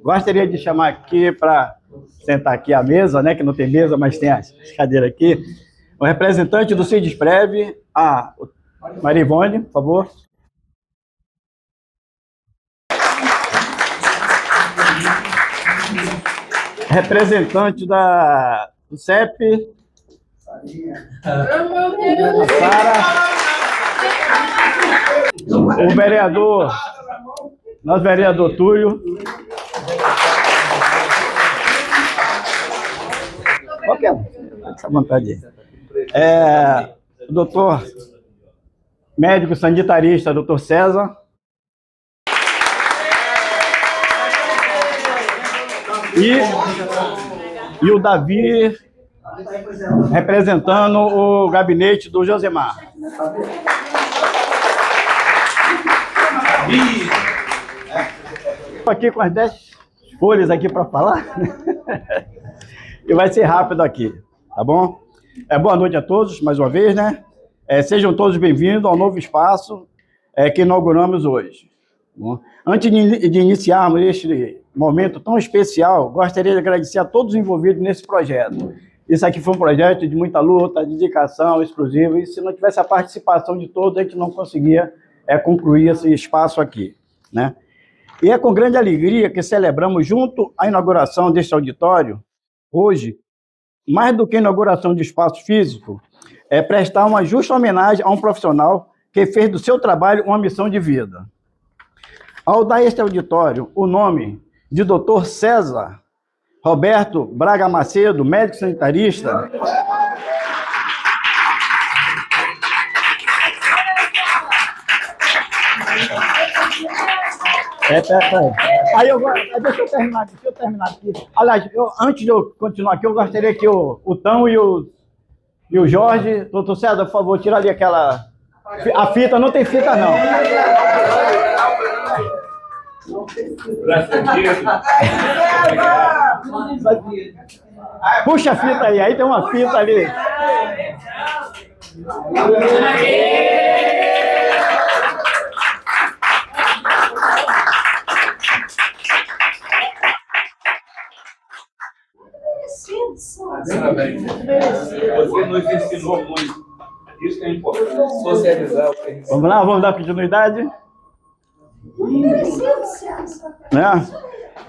Gostaria de chamar aqui para sentar aqui à mesa, né, que não tem mesa, mas tem as cadeiras aqui, o representante do Sindesprev, a Maria Ivone, por favor. Representante do CEP, a Sara. O vereador, nosso vereador Túlio. Qualquer um, essa vontade aí. O doutor médico sanitarista, doutor César. E o Davi, representando o gabinete do Josemar. Estou aqui com as 10 folhas aqui para falar. E vai ser rápido aqui, tá bom? Boa noite a todos, mais uma vez, né? Sejam todos bem-vindos ao novo espaço que inauguramos hoje. Bom, antes de iniciarmos este momento tão especial, gostaria de agradecer a todos os envolvidos nesse projeto. Isso aqui foi um projeto de muita luta, dedicação exclusiva, e se não tivesse a participação de todos, a gente não conseguia concluir esse espaço aqui, né? E é com grande alegria que celebramos junto à inauguração deste auditório, hoje, mais do que a inauguração de espaço físico, prestar uma justa homenagem a um profissional que fez do seu trabalho uma missão de vida. Ao dar este auditório o nome de Dr. César Roberto Braga Macedo, médico sanitarista, deixa eu terminar aqui. Aliás, antes de eu continuar aqui, eu gostaria que o Tão e o Jorge, doutor César, por favor, tira ali aquela... A fita, não tem fita, não. Puxa a fita aí tem uma fita ali. Você nos ensinou muito. Isso que é importante. Socializar o que a gente... Vamos lá, vamos dar continuidade?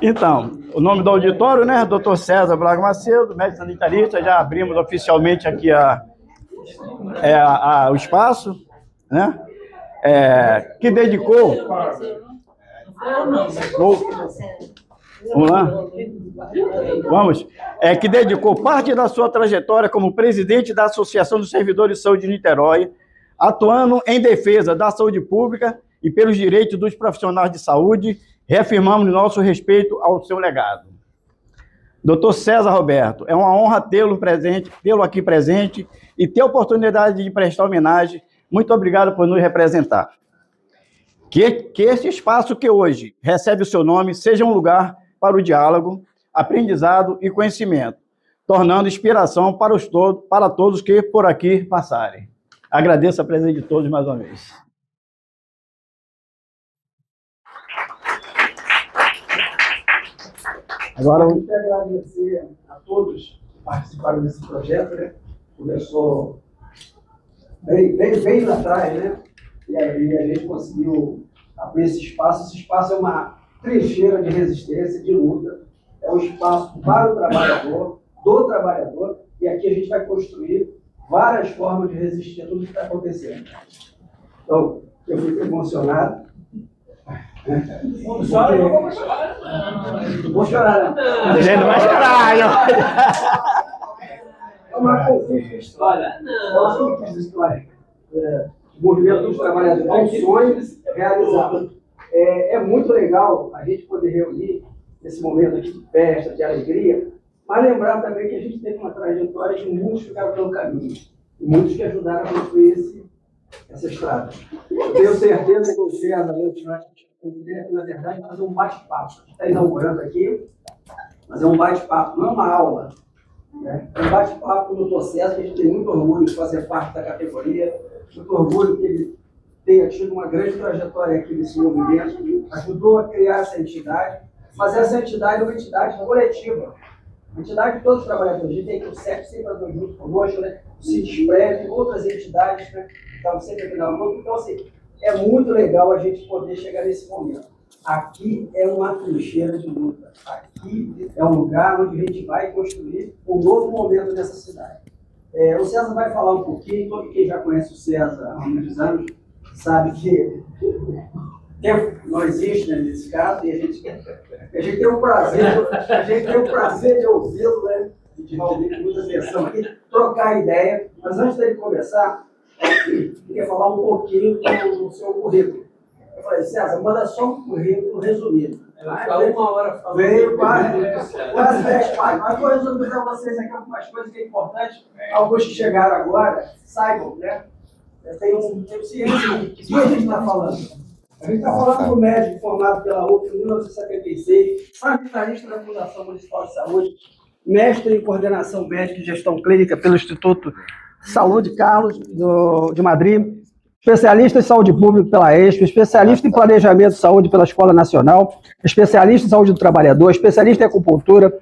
Então, o nome do auditório, né? Dr. César Braga Macedo, médico sanitarista, já abrimos oficialmente aqui o espaço, né? Que dedicou... Vamos lá? Vamos. Que dedicou parte da sua trajetória como presidente da Associação dos Servidores de Saúde de Niterói, atuando em defesa da saúde pública e pelos direitos dos profissionais de saúde, reafirmamos nosso respeito ao seu legado. Doutor César Roberto, é uma honra tê-lo aqui presente e ter a oportunidade de prestar homenagem. Muito obrigado por nos representar. Que este espaço que hoje recebe o seu nome seja um lugar para o diálogo, aprendizado e conhecimento, tornando inspiração para todos que por aqui passarem. Agradeço a presença de todos mais uma vez. Agora, eu quero agradecer a todos que participaram desse projeto, né? Começou bem lá atrás, né? E aí a gente conseguiu abrir esse espaço. Esse espaço é uma trincheira de resistência, de luta. É um espaço para o trabalhador, do trabalhador, e aqui a gente vai construir várias formas de resistir a tudo que está acontecendo. Então, eu fico emocionado. Não vou chorar, né? A gente não vai chorar, É uma simples história. É uma simples história. O movimento dos trabalhadores é um sonho realizado. É muito legal a gente poder reunir nesse momento aqui de festa, de alegria, mas lembrar também que a gente teve uma trajetória que muitos ficaram pelo caminho, e muitos que ajudaram a construir essa estrada. Eu tenho certeza que o César, na verdade, fazer um bate-papo. A gente está inaugurando aqui, mas é um bate-papo, não é uma aula. Né? É um bate-papo com o Dr. César, que a gente tem muito orgulho de fazer parte da categoria, muito orgulho que ele tenha tido uma grande trajetória aqui nesse movimento, ajudou a criar essa entidade, mas essa entidade é uma entidade coletiva. A entidade de todos os trabalhadores. A gente tem aqui o CEP sempre andou junto conosco, né? O Sindesprev, outras entidades, né? Estavam sempre aqui na luta. Então, assim, é muito legal a gente poder chegar nesse momento. Aqui é uma trincheira de luta. Aqui é um lugar onde a gente vai construir um novo momento nessa cidade. O César vai falar um pouquinho. Todo quem já conhece o César há muitos anos sabe que tempo não existe, né, nesse caso, e a gente tem o prazer de ouvi-lo, né, de ouvir com muita atenção aqui, trocar ideia. Mas antes dele começar, eu queria falar um pouquinho do seu currículo. Eu falei, César, manda só um currículo resumido. Uma hora falando. Veio quase 10 páginas. Mas vou resumir para vocês aqui algumas coisas que é importante. Alguns que chegaram agora, saibam, né? Tem ciência do que a gente está falando. A gente está falando do médico formado pela UF em 1976, sanitarista da Fundação Municipal de Saúde, mestre em coordenação médica e gestão clínica pelo Instituto Saúde Carlos de Madrid, especialista em saúde pública pela ESP, especialista em planejamento de saúde pela Escola Nacional, especialista em saúde do trabalhador, especialista em acupuntura,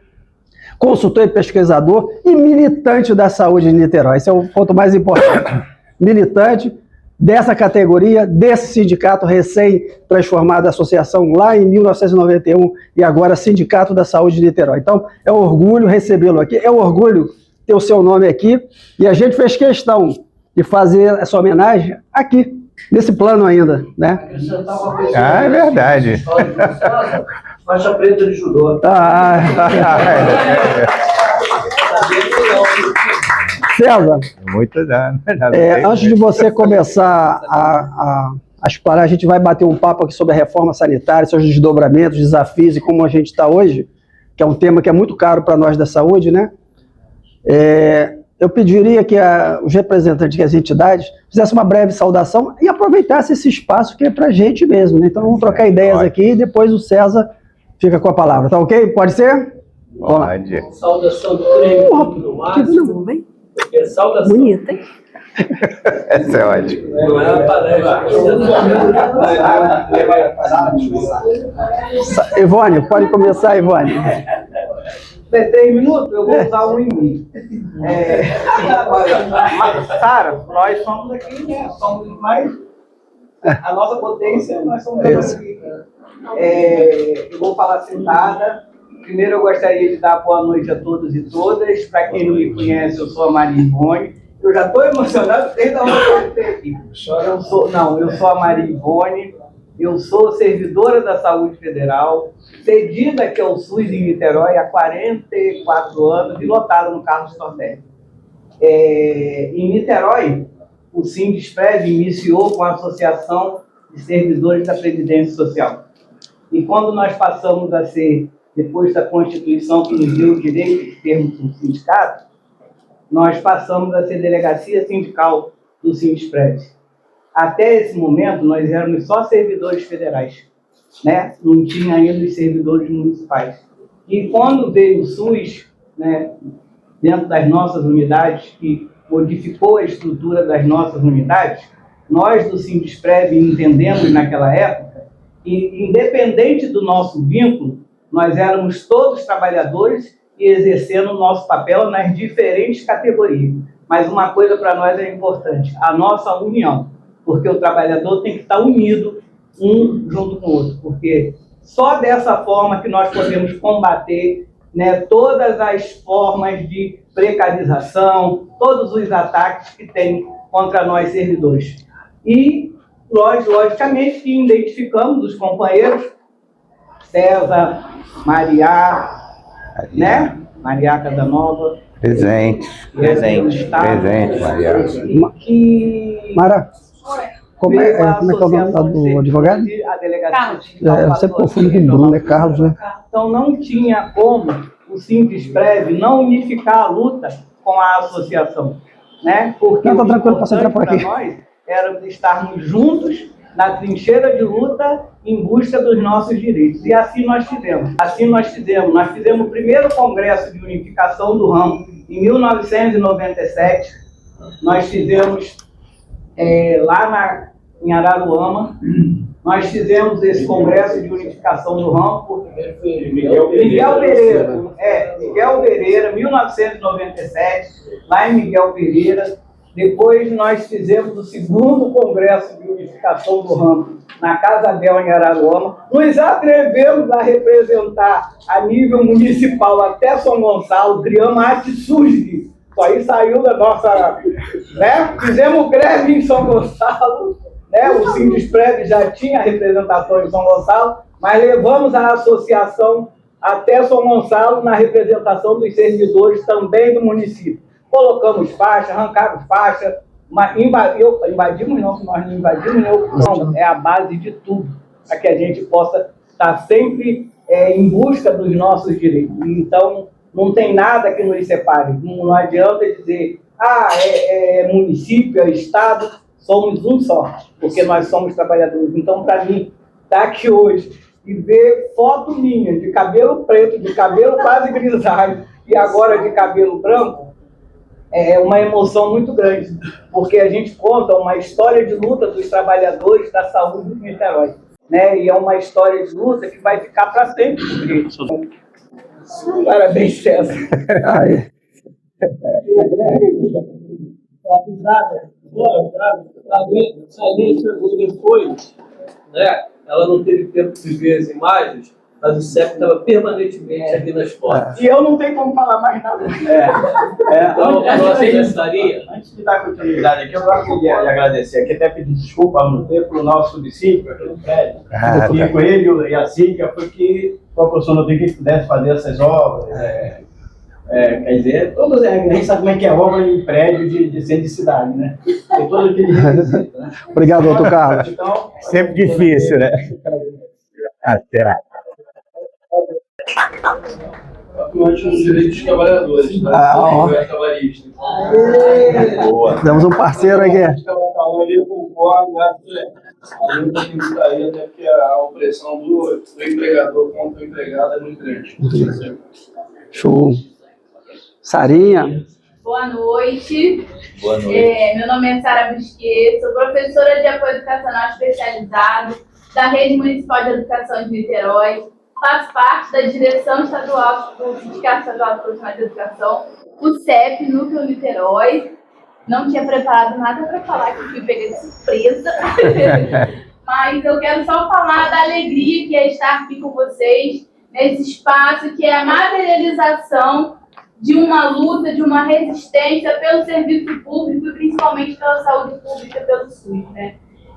consultor e pesquisador e militante da saúde em Niterói. Esse é o ponto mais importante. Militante dessa categoria, desse sindicato recém-transformado da associação lá em 1991 e agora Sindicato da Saúde de Niterói. Então, é um orgulho recebê-lo aqui, é um orgulho ter o seu nome aqui e a gente fez questão de fazer essa homenagem aqui, nesse plano ainda, né? É verdade. Faixa preta de judô. César, Muito dano. antes de você começar a explorar, a gente vai bater um papo aqui sobre a reforma sanitária, seus desdobramentos, desafios e como a gente está hoje, que é um tema que é muito caro para nós da saúde, né? Eu pediria que os representantes das entidades fizessem uma breve saudação e aproveitassem esse espaço que é para a gente mesmo, né? Então vamos trocar ideias aqui e depois o César fica com a palavra, tá ok? Pode ser? Pode. Saudação do prêmio do máximo. Saudação. Bonita, hein? Essa é ótima. Não é uma palestra. Ivone, pode começar, Ivone. Tem 3 minutos? Eu vou usar um em mim. Sara, nós somos aqui, né? Somos mais. A nossa potência, nós somos aqui. Eu vou falar sentada. Primeiro, eu gostaria de dar boa noite a todos e todas. Para quem não me conhece, eu sou a Maria Ivone. Eu já estou emocionado desde a hora que eu entrei aqui. Eu sou a Maria Ivone. Eu sou servidora da Saúde Federal, cedida aqui ao SUS em Niterói há 44 anos e lotada no Carlos Tortelli. Em Niterói, o Sindesprev iniciou com a Associação de Servidores da Previdência Social. E quando nós passamos a ser, depois da Constituição que nos deu o direito de termos um sindicato, nós passamos a ser delegacia sindical do Sindesprev. Até esse momento, nós éramos só servidores federais, né? Não tinha ainda os servidores municipais. E quando veio o SUS, né, dentro das nossas unidades, que modificou a estrutura das nossas unidades, nós do Sindesprev entendemos naquela época que, independente do nosso vínculo, nós éramos todos trabalhadores e exercendo o nosso papel nas diferentes categorias. Mas uma coisa para nós é importante, a nossa união. Porque o trabalhador tem que estar unido um junto com o outro, porque só dessa forma que nós podemos combater, né, todas as formas de precarização, todos os ataques que tem contra nós servidores. E, logicamente, que identificamos os companheiros, César, Maria, né? Maria Casanova. Presente, Maria. Mara. Como é que é o nome do advogado? Eu sempre confundo com o Bruno, é Carlos, né? Então não tinha como o Sindesprev não unificar a luta com a associação, né? Porque não, tá tranquilo, posso entrar por aqui. Nós era estarmos juntos na trincheira de luta em busca dos nossos direitos. E assim nós fizemos. Nós fizemos o primeiro congresso de unificação do ramo em 1997. Nós fizemos lá em Araruama, nós fizemos esse congresso de unificação do ramo. Miguel Pereira, Miguel Pereira, 1997, lá em Miguel Pereira. Depois nós fizemos o segundo congresso de unificação do ramo na Casa Bel, em Araruama. Nos atrevemos a representar a nível municipal até São Gonçalo, criamos a ATSUSG. Isso aí saiu da nossa... Né? Fizemos greve em São Gonçalo, né? O Sindusprev já tinha representação em São Gonçalo, mas levamos a associação até São Gonçalo na representação dos servidores também do município. Colocamos faixa, arrancamos faixa, invadimos não, nós não invadimos, não, é a base de tudo, para que a gente possa estar sempre em busca dos nossos direitos. Então, não tem nada que nos separe, não adianta dizer, é município, é estado, somos um só, porque nós somos trabalhadores. Então, para mim, estar aqui hoje e ver foto minha de cabelo preto, de cabelo quase grisalho e agora de cabelo branco, é uma emoção muito grande, porque a gente conta uma história de luta dos trabalhadores da saúde de Niterói, né? E é uma história de luta que vai ficar para sempre. Parabéns, César. Depois, né, ela não teve tempo de ver as imagens, mas o CEP estava permanentemente aqui nas portas. E eu não tenho como falar mais nada. Então, a nossa gostaria. Antes de dar continuidade aqui, eu gostaria de agradecer aqui, até pedir desculpa ao não ter para o nosso subsídio aqui no prédio. E com ele e a Cíntia foi que o professor Rodrigo pudesse fazer essas obras. Quer dizer, todas, a gente sabe como é que é obra em prédio de centro de cidade, né? Tem todo aquele requisito, né? Obrigado, doutor Carlos. Então, Sempre difícil, né? Será? Atuante nos direitos dos trabalhadores, trabalhista. Boa. Temos um parceiro aqui. A luta tem que sair, até porque a opressão do empregador contra o empregado é muito grande. Show. Sarinha. Boa noite. Boa noite. Meu nome é Sara Busquet, sou professora de apoio educacional especializado da Rede Municipal de Educação de Niterói. Faço parte da direção estadual do Sindicato Estadual de Profissionais de Educação, o CEP, Núcleo Niterói. Não tinha preparado nada para falar, que fui pega de surpresa. Mas eu quero só falar da alegria que é estar aqui com vocês, nesse espaço que é a materialização de uma luta, de uma resistência pelo serviço público e principalmente pela saúde pública, pelo SUS, né?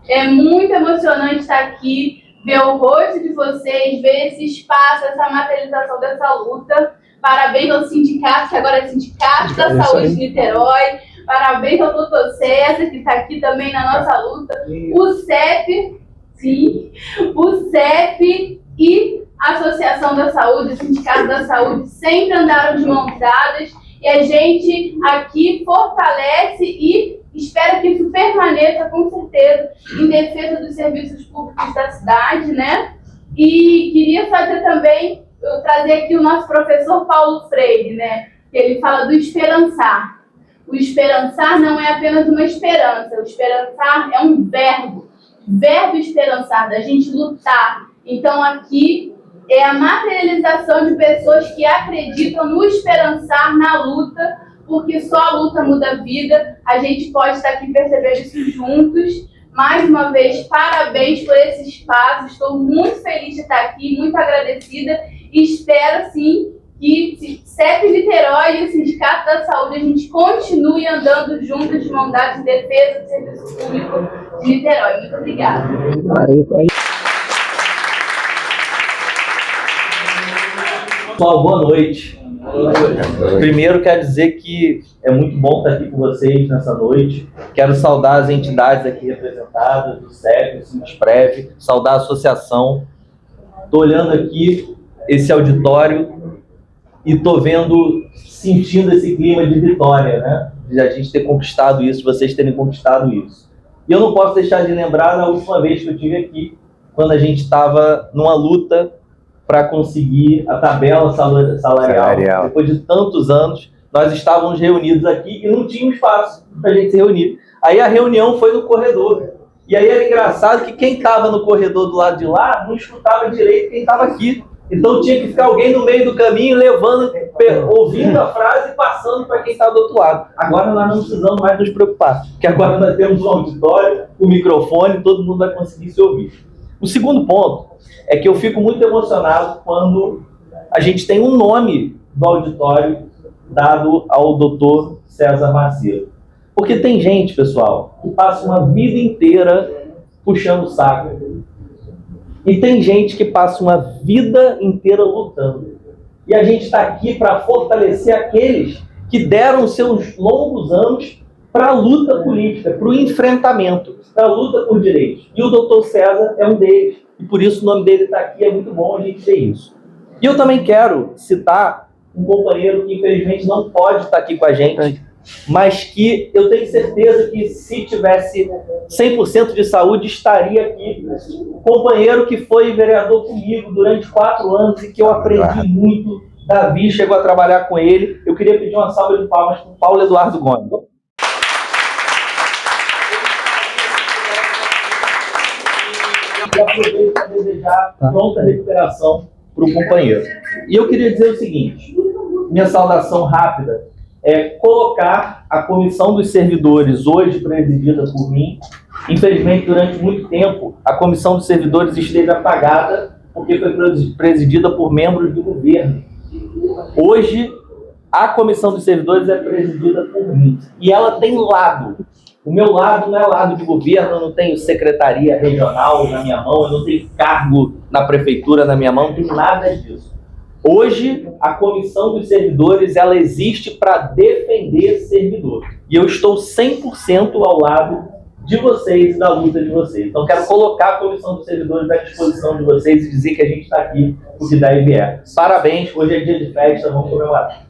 É muito emocionante estar aqui, ver o rosto de vocês, ver esse espaço, essa materialização dessa luta. Parabéns ao sindicato, que agora é Sindicato da Saúde de Niterói. Parabéns ao doutor César, que está aqui também na nossa luta. O CEP, sim, o CEP e a Associação da Saúde, o Sindicato da Saúde sempre andaram de mãos dadas e a gente aqui fortalece e espero que isso permaneça, com certeza, em defesa dos serviços públicos da cidade, né? E queria fazer também, trazer aqui o nosso professor Paulo Freire, né? Que ele fala do esperançar. O esperançar não é apenas uma esperança, o esperançar é um verbo esperançar, da gente lutar. Então aqui é a materialização de pessoas que acreditam no esperançar, na luta, porque só a luta muda a vida. A gente pode estar aqui percebendo isso juntos. Mais uma vez, parabéns por esse espaço. Estou muito feliz de estar aqui, muito agradecida. E espero, sim, que CEP Niterói e o Sindicato da Saúde, a gente continue andando juntos de mão dada em defesa do serviço público de Niterói. Muito obrigada. Pessoal, boa noite. Primeiro, quero dizer que é muito bom estar aqui com vocês nessa noite. Quero saudar as entidades aqui representadas, do CEP, do Sindusprev, saudar a associação. Estou olhando aqui esse auditório e estou sentindo esse clima de vitória, né? De a gente ter conquistado isso, vocês terem conquistado isso. E eu não posso deixar de lembrar da última vez que eu estive aqui, quando a gente estava numa luta para conseguir a tabela salarial. Depois de tantos anos, nós estávamos reunidos aqui e não tinha espaço para a gente se reunir. Aí a reunião foi no corredor. E aí era engraçado que quem estava no corredor do lado de lá não escutava direito quem estava aqui. Então tinha que ficar alguém no meio do caminho, levando, ouvindo a frase e passando para quem está do outro lado. Agora nós não precisamos mais nos preocupar, porque agora nós temos um auditório, um microfone, todo mundo vai conseguir se ouvir. O segundo ponto é que eu fico muito emocionado quando a gente tem um nome do auditório dado ao Dr. César Macedo. Porque tem gente, pessoal, que passa uma vida inteira puxando o saco. E tem gente que passa uma vida inteira lutando. E a gente está aqui para fortalecer aqueles que deram seus longos anos para a luta política, para o enfrentamento, para a luta por direitos. E o Dr. César é um deles. E por isso o nome dele está aqui, é muito bom a gente ver isso. E eu também quero citar um companheiro que infelizmente não pode estar aqui com a gente, mas que eu tenho certeza que se tivesse 100% de saúde estaria aqui. Um companheiro que foi vereador comigo durante 4 anos e que eu aprendi muito. Davi chegou a trabalhar com ele. Eu queria pedir uma salva de palmas para o Paulo Eduardo Gomes. E aproveito para desejar pronta recuperação para o companheiro. E eu queria dizer o seguinte, minha saudação rápida é colocar a Comissão dos Servidores, hoje presidida por mim. Infelizmente, durante muito tempo, a Comissão dos Servidores esteve apagada porque foi presidida por membros do governo. Hoje, a Comissão dos Servidores é presidida por mim. E ela tem lado. O meu lado não é lado de governo, eu não tenho secretaria regional na minha mão, eu não tenho cargo na prefeitura na minha mão, não tenho nada disso. Hoje, a Comissão dos Servidores, ela existe para defender servidor. E eu estou 100% ao lado de vocês, da luta de vocês. Então, quero colocar a Comissão dos Servidores à disposição de vocês e dizer que a gente está aqui, o que daí vier. Parabéns, hoje é dia de festa, vamos comemorar.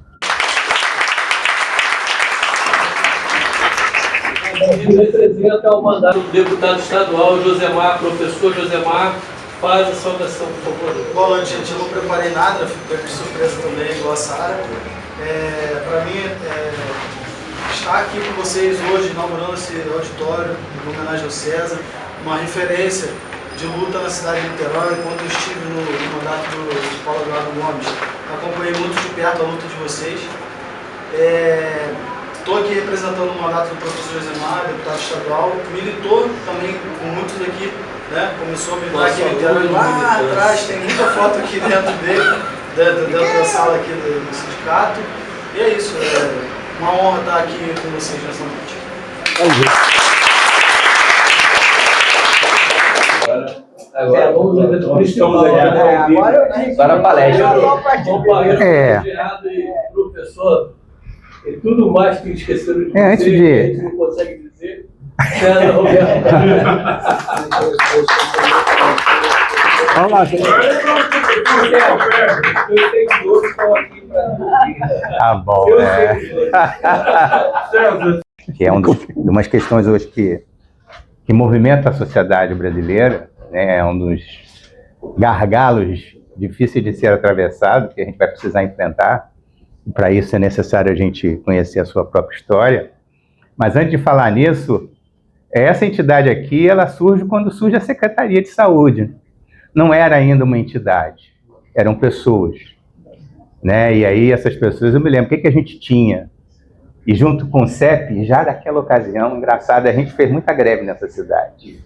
E representa o mandato do deputado estadual Josemar, professor Josemar. Faz a saudação, por favor. Boa noite, gente. Eu não preparei nada, fico de surpresa também, igual a Sara. Para mim, estar aqui com vocês hoje, inaugurando esse auditório, em homenagem ao César, uma referência de luta na cidade de Niterói. Quando eu estive no mandato do Paulo Eduardo Gomes, acompanhei muito de perto a luta de vocês. Estou aqui representando o mandato do professor Josemar, deputado estadual, militou também com muitos aqui, né? Começou a militar aqui em Niterói lá atrás, tem muita foto aqui dentro dele, dentro da sala aqui do sindicato. E é isso, uma honra estar aqui com vocês nessa noite. Agora vamos ao evento principal. Agora a palestra. E professor, e tudo mais que esqueceram de dizer, antes de... a gente não consegue dizer. César Roberto. Vamos lá, gente. Eu tenho dois que estão aqui para... Tá bom, que é umas questões hoje que movimenta a sociedade brasileira, né? É um dos gargalos difíceis de ser atravessado, que a gente vai precisar enfrentar. Para isso é necessário a gente conhecer a sua própria história. Mas antes de falar nisso, essa entidade aqui, ela surge quando surge a Secretaria de Saúde. Não era ainda uma entidade, eram pessoas, né? E aí essas pessoas, eu me lembro, o que a gente tinha? E junto com o CEP, já naquela ocasião, engraçado, a gente fez muita greve nessa cidade.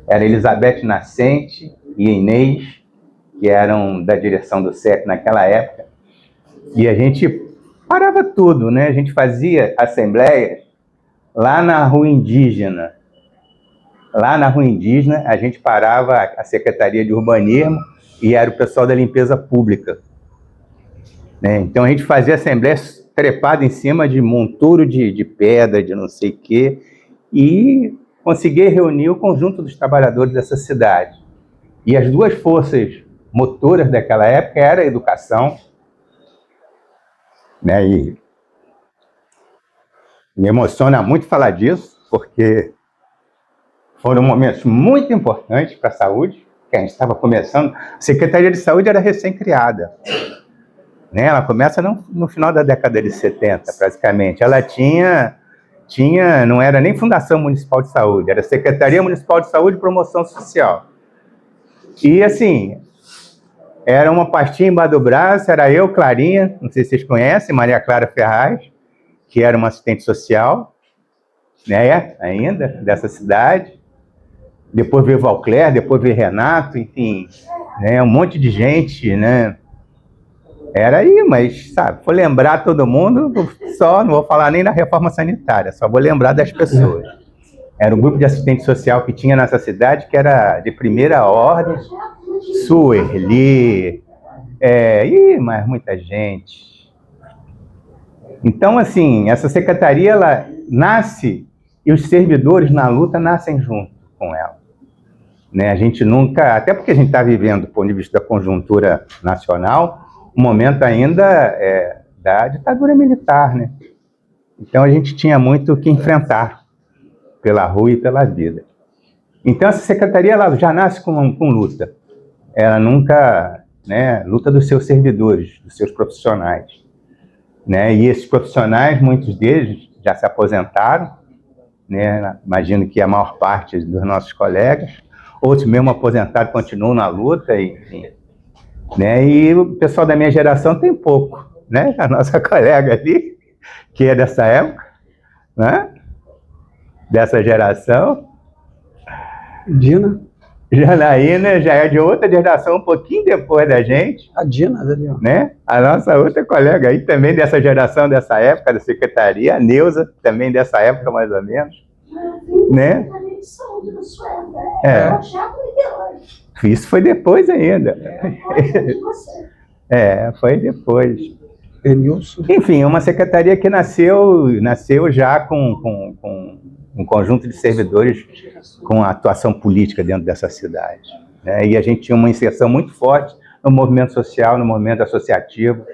Era Elizabeth Nascente e Inês, que eram da direção do CEP naquela época. E a gente parava tudo, né? A gente fazia assembleia lá na Rua Indígena. Lá na Rua Indígena, a gente parava a Secretaria de Urbanismo e era o pessoal da limpeza pública, né? Então a gente fazia assembleia trepada em cima de monturo de pedra, de não sei o quê, e conseguia reunir o conjunto dos trabalhadores dessa cidade. E as duas forças motoras daquela época eram a educação, né? E me emociona muito falar disso, porque foram momentos muito importantes para a saúde, que a gente estava começando. A Secretaria de Saúde era recém-criada, né? Ela começa no final da década de 70, praticamente. Ela tinha não era nem Fundação Municipal de Saúde, era Secretaria Municipal de Saúde e Promoção Social. E, assim, era uma pastinha embaixo do braço, era eu, Clarinha, não sei se vocês conhecem, Maria Clara Ferraz, que era uma assistente social, né, ainda, dessa cidade. Depois veio Valcler, depois veio Renato, enfim, né, um monte de gente, né. Era aí, mas, sabe, vou lembrar todo mundo, não vou falar nem da reforma sanitária, só vou lembrar das pessoas. Era um grupo de assistente social que tinha nessa cidade, que era de primeira ordem, Suerli, mas muita gente. Então, assim, essa secretaria, ela nasce, e os servidores na luta nascem junto com ela. Né? A gente nunca, até porque a gente está vivendo, do ponto de vista da conjuntura nacional, um momento ainda da ditadura militar, né? Então a gente tinha muito o que enfrentar pela rua e pela vida. Então essa secretaria, ela já nasce com luta. Ela nunca, né, luta dos seus servidores, dos seus profissionais, né? E esses profissionais, muitos deles já se aposentaram, né? Imagino que a maior parte dos nossos colegas, outros mesmo aposentados continuam na luta, enfim. Né? E o pessoal da minha geração tem pouco, né? A nossa colega ali, que é dessa época, né? Dessa geração. Dina. Janaína já é de outra geração, um pouquinho depois da gente. A Dina, né? A nossa outra colega aí também dessa geração, dessa época da secretaria, a Neuza, também dessa época mais ou menos. Né? Isso foi depois ainda. Foi depois. Enfim, uma secretaria que nasceu já com um conjunto de servidores com atuação política dentro dessa cidade. Né? E a gente tinha uma inserção muito forte no movimento social, no movimento associativo,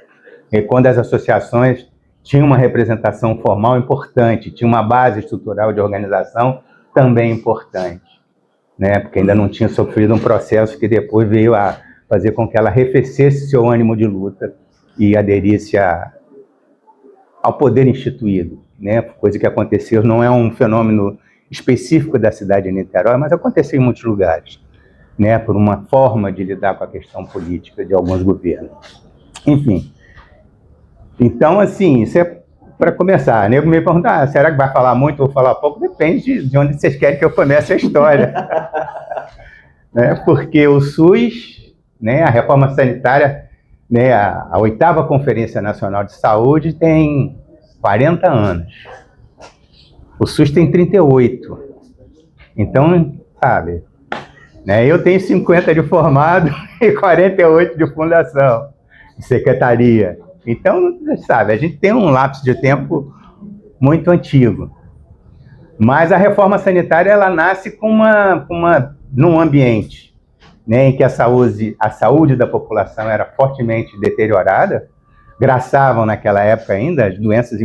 e quando as associações tinham uma representação formal importante, tinha uma base estrutural de organização também importante. Né, porque ainda não tinha sofrido um processo que depois veio a fazer com que ela arrefecesse seu ânimo de luta e aderisse ao poder instituído, né, coisa que aconteceu, não é um fenômeno específico da cidade de Niterói, mas aconteceu em muitos lugares, né, por uma forma de lidar com a questão política de alguns governos. Enfim, então, assim, isso é para começar. O nego me pergunta, será que vai falar muito, vou falar pouco? Depende de onde vocês querem que eu comece a história. Né? Porque o SUS, né, a reforma sanitária, né, a 8ª Conferência Nacional de Saúde tem 40 anos. O SUS tem 38. Então, sabe, né, eu tenho 50 de formado e 48 de fundação, de secretaria. Então, sabe, a gente tem um lapso de tempo muito antigo. Mas a reforma sanitária, ela nasce num ambiente, né, em que a saúde da população era fortemente deteriorada, graçavam naquela época ainda as doenças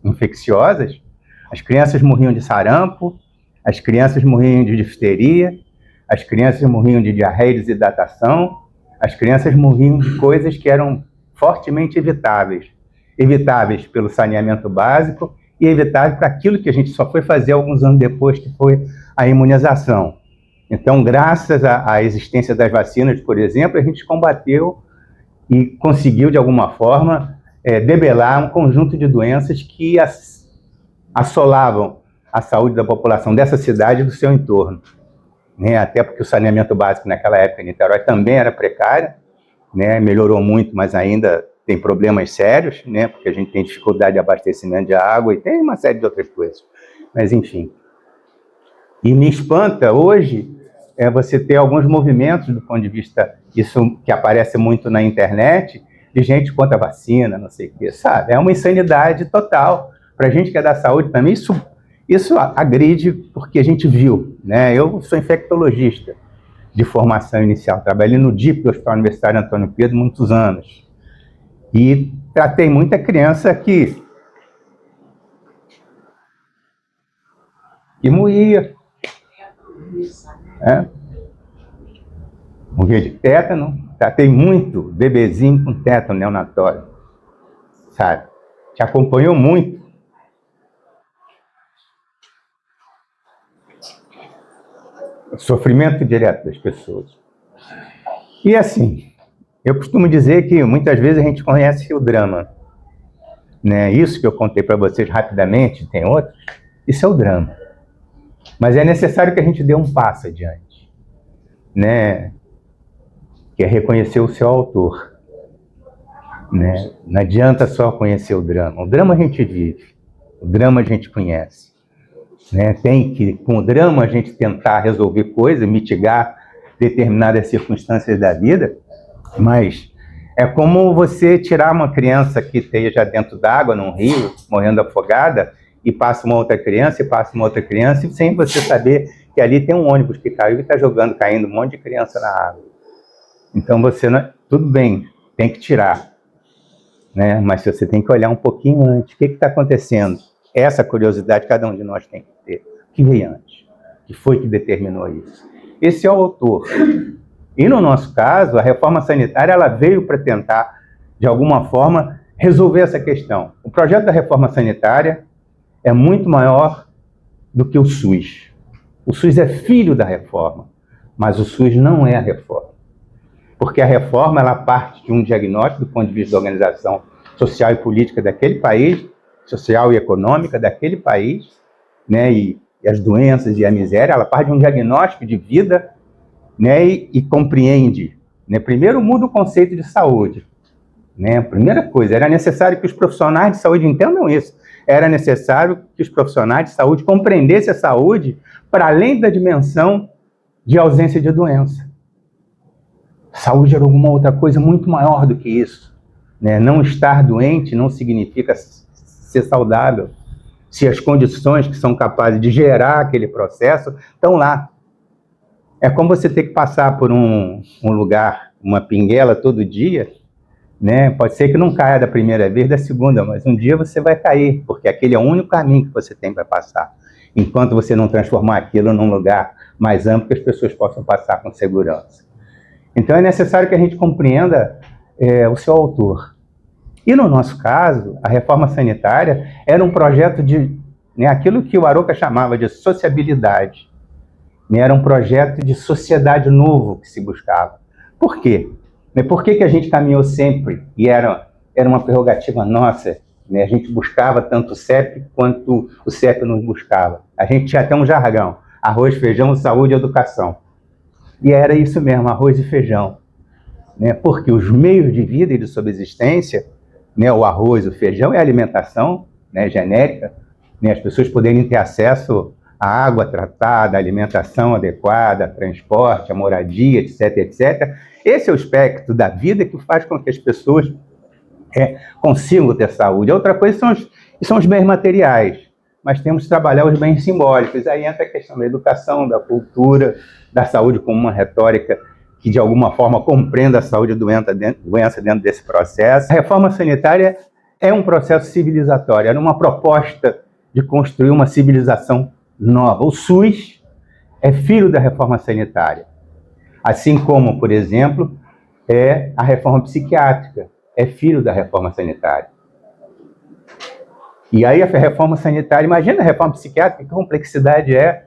infecciosas, as crianças morriam de sarampo, as crianças morriam de difteria, as crianças morriam de diarreia e desidratação, as crianças morriam de coisas que eram fortemente evitáveis pelo saneamento básico e evitáveis para aquilo que a gente só foi fazer alguns anos depois, que foi a imunização. Então, graças à existência das vacinas, por exemplo, a gente combateu e conseguiu, de alguma forma, debelar um conjunto de doenças que assolavam a saúde da população dessa cidade e do seu entorno. Né? Até porque o saneamento básico naquela época em Niterói também era precário, né? Melhorou muito, mas ainda tem problemas sérios, né? Porque a gente tem dificuldade de abastecimento de água e tem uma série de outras coisas. Mas, enfim. E me espanta hoje você ter alguns movimentos do ponto de vista, isso que aparece muito na internet, de gente contra a vacina, não sei o quê, sabe? É uma insanidade total. Para a gente que é da saúde também, isso agride porque a gente viu, né? Eu sou infectologista de formação inicial, trabalhei no DIP do Hospital Universitário Antônio Pedro muitos anos e tratei muita criança que morria, morria de tétano, tratei muito bebezinho com tétano neonatório, sabe? Te acompanhou muito. sofrimento direto das pessoas. E assim, eu costumo dizer que muitas vezes a gente conhece o drama, né? Isso que eu contei para vocês rapidamente, tem outros, isso é o drama. Mas é necessário que a gente dê um passo adiante, né? Que é reconhecer o seu autor, né? Não adianta só conhecer o drama. O drama a gente vive, o drama a gente conhece, né? Tem que, com o drama, a gente tentar resolver coisas, mitigar determinadas circunstâncias da vida, mas é como você tirar uma criança que esteja dentro d'água, num rio, morrendo afogada, e passa uma outra criança, e sem você saber que ali tem um ônibus que caiu e está caindo um monte de criança na água. Então você, não, tudo bem, tem que tirar, né? Mas você tem que olhar um pouquinho antes. O que está acontecendo? Essa curiosidade cada um de nós tem que ter. O que veio antes? O que foi que determinou isso? Esse é o autor. E no nosso caso, a reforma sanitária ela veio para tentar, de alguma forma, resolver essa questão. O projeto da reforma sanitária é muito maior do que o SUS. O SUS é filho da reforma, mas o SUS não é a reforma. Porque a reforma ela parte de um diagnóstico do ponto de vista da organização social e política daquele país, social e econômica daquele país, né, e as doenças e a miséria, ela parte de um diagnóstico de vida, né, e compreende. Né, primeiro muda o conceito de saúde. Né, a primeira coisa, era necessário que os profissionais de saúde entendam isso. Era necessário que os profissionais de saúde compreendessem a saúde para além da dimensão de ausência de doença. Saúde era alguma outra coisa muito maior do que isso. Né? Não estar doente não significa ser saudável. Se as condições que são capazes de gerar aquele processo estão lá. É como você ter que passar por um lugar, uma pinguela todo dia, né? Pode ser que não caia da primeira vez, da segunda, mas um dia você vai cair, porque aquele é o único caminho que você tem para passar. Enquanto você não transformar aquilo num lugar mais amplo que as pessoas possam passar com segurança. Então é necessário que a gente compreenda o seu autor. E no nosso caso, a reforma sanitária era um projeto de, né, aquilo que o Aroca chamava de sociabilidade. Né, era um projeto de sociedade novo que se buscava. Por quê? Por que a gente caminhou sempre? E era uma prerrogativa nossa. Né? A gente buscava tanto o CEP quanto o CEP nos buscava. A gente tinha até um jargão: arroz, feijão, saúde e educação. E era isso mesmo, arroz e feijão. Né? Porque os meios de vida e de subsistência, né, o arroz, o feijão é a alimentação, né, genérica, né, as pessoas poderem ter acesso à água tratada, à alimentação adequada, transporte, à moradia, etc, etc. Esse é o aspecto da vida que faz com que as pessoas consigam ter saúde. A outra coisa são os bens materiais, mas temos que trabalhar os bens simbólicos. Aí entra a questão da educação, da cultura, da saúde como uma retórica que, de alguma forma, compreenda a saúde e doença dentro desse processo. A reforma sanitária é um processo civilizatório, era uma proposta de construir uma civilização nova. O SUS é filho da reforma sanitária, assim como, por exemplo, a reforma psiquiátrica é filho da reforma sanitária. E aí a reforma sanitária, imagina a reforma psiquiátrica, que complexidade é,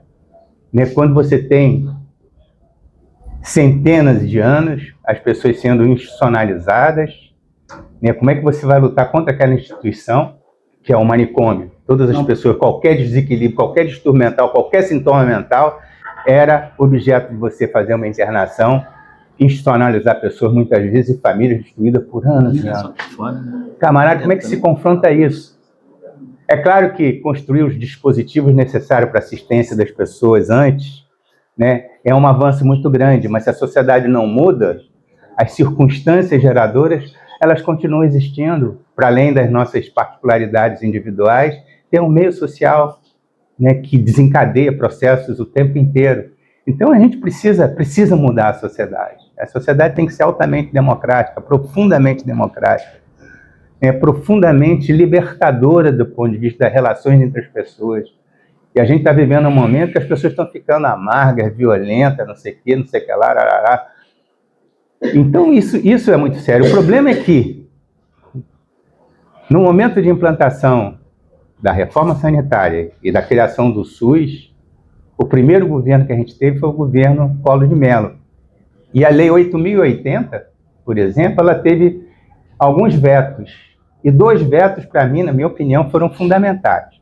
né, quando você tem centenas de anos, as pessoas sendo institucionalizadas, né, como é que você vai lutar contra aquela instituição, que é o manicômio? Todas as pessoas, qualquer desequilíbrio, qualquer distúrbio mental, qualquer sintoma mental, era objeto de você fazer uma internação, institucionalizar pessoas, muitas vezes, e famílias destruídas por anos. Camarada, como é que se confronta isso? É claro que construir os dispositivos necessários para a assistência das pessoas antes, né, é um avanço muito grande, mas se a sociedade não muda, as circunstâncias geradoras, elas continuam existindo, para além das nossas particularidades individuais, tem um meio social, né, que desencadeia processos o tempo inteiro. Então a gente precisa mudar a sociedade. A sociedade tem que ser altamente democrática, profundamente democrática, profundamente libertadora do ponto de vista das relações entre as pessoas. E a gente está vivendo um momento que as pessoas estão ficando amargas, violentas, não sei o que lá, rarará. Então isso é muito sério. O problema é que, no momento de implantação da reforma sanitária e da criação do SUS, O primeiro governo que a gente teve foi o governo Collor de Mello. E a Lei 8.080, por exemplo, ela teve alguns vetos. E 2 vetos, para mim, na minha opinião, foram fundamentais.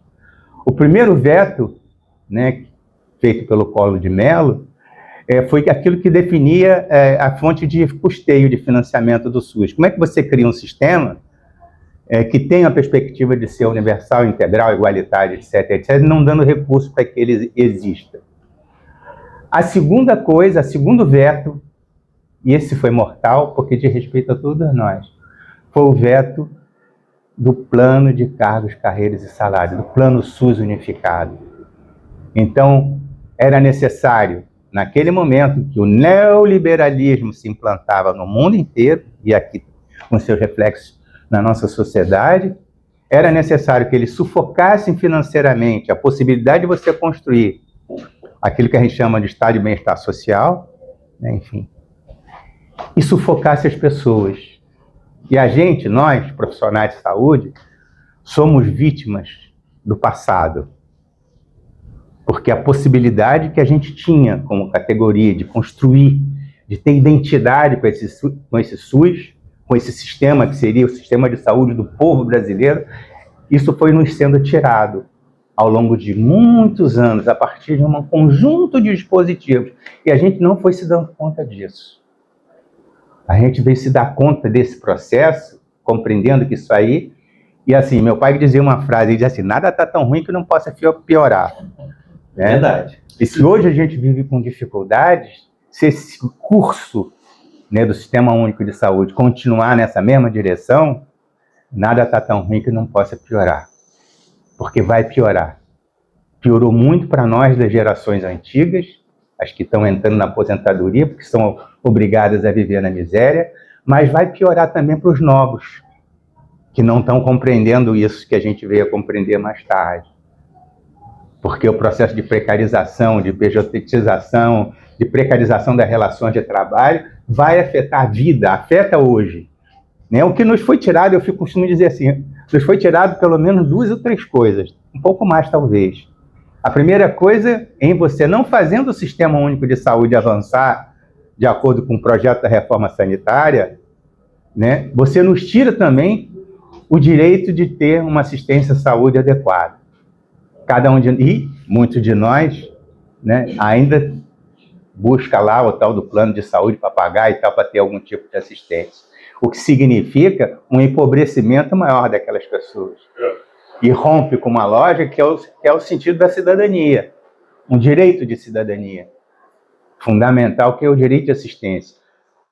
O primeiro veto, né, feito pelo Collor de Mello, foi aquilo que definia a fonte de custeio de financiamento do SUS. Como é que você cria um sistema que tem a perspectiva de ser universal, integral, igualitário, etc., etc., não dando recurso para que ele exista? A segunda coisa, o segundo veto, e esse foi mortal, porque diz respeito a todos nós, foi o veto do plano de cargos, carreiras e salários, do plano SUS unificado. Então, era necessário, naquele momento que o neoliberalismo se implantava no mundo inteiro, e aqui com seus reflexos na nossa sociedade, era necessário que eles sufocassem financeiramente a possibilidade de você construir aquilo que a gente chama de estado de bem-estar social, né, enfim, e sufocasse as pessoas. E a gente, nós, profissionais de saúde, somos vítimas do passado. Porque a possibilidade que a gente tinha como categoria de construir, de ter identidade com esse SUS, com esse sistema que seria o sistema de saúde do povo brasileiro, isso foi nos sendo tirado ao longo de muitos anos, a partir de um conjunto de dispositivos. E a gente não foi se dando conta disso. A gente veio se dar conta desse processo, compreendendo que isso aí... E assim, meu pai dizia uma frase, ele dizia assim, nada está tão ruim que não possa piorar. Né? Verdade. E se hoje a gente vive com dificuldades, se esse curso, né, do Sistema Único de Saúde continuar nessa mesma direção, nada está tão ruim que não possa piorar. Porque vai piorar. Piorou muito para nós das gerações antigas, as que estão entrando na aposentadoria, porque são obrigadas a viver na miséria, mas vai piorar também para os novos, que não estão compreendendo isso que a gente veio a compreender mais tarde. Porque o processo de precarização, de pejotização, de precarização das relações de trabalho vai afetar a vida, afeta hoje. Né? O que nos foi tirado, eu costumo dizer assim, nos foi tirado pelo menos 2 ou 3 coisas, um pouco mais talvez. A primeira coisa, em você não fazendo o Sistema Único de Saúde avançar de acordo com o projeto da reforma sanitária, né, você nos tira também o direito de ter uma assistência à saúde adequada. Cada um e muitos de nós, né, ainda busca lá o tal do plano de saúde para pagar e tal, para ter algum tipo de assistência. O que significa um empobrecimento maior daquelas pessoas. E rompe com uma lógica que é o sentido da cidadania, um direito de cidadania fundamental, que é o direito de assistência.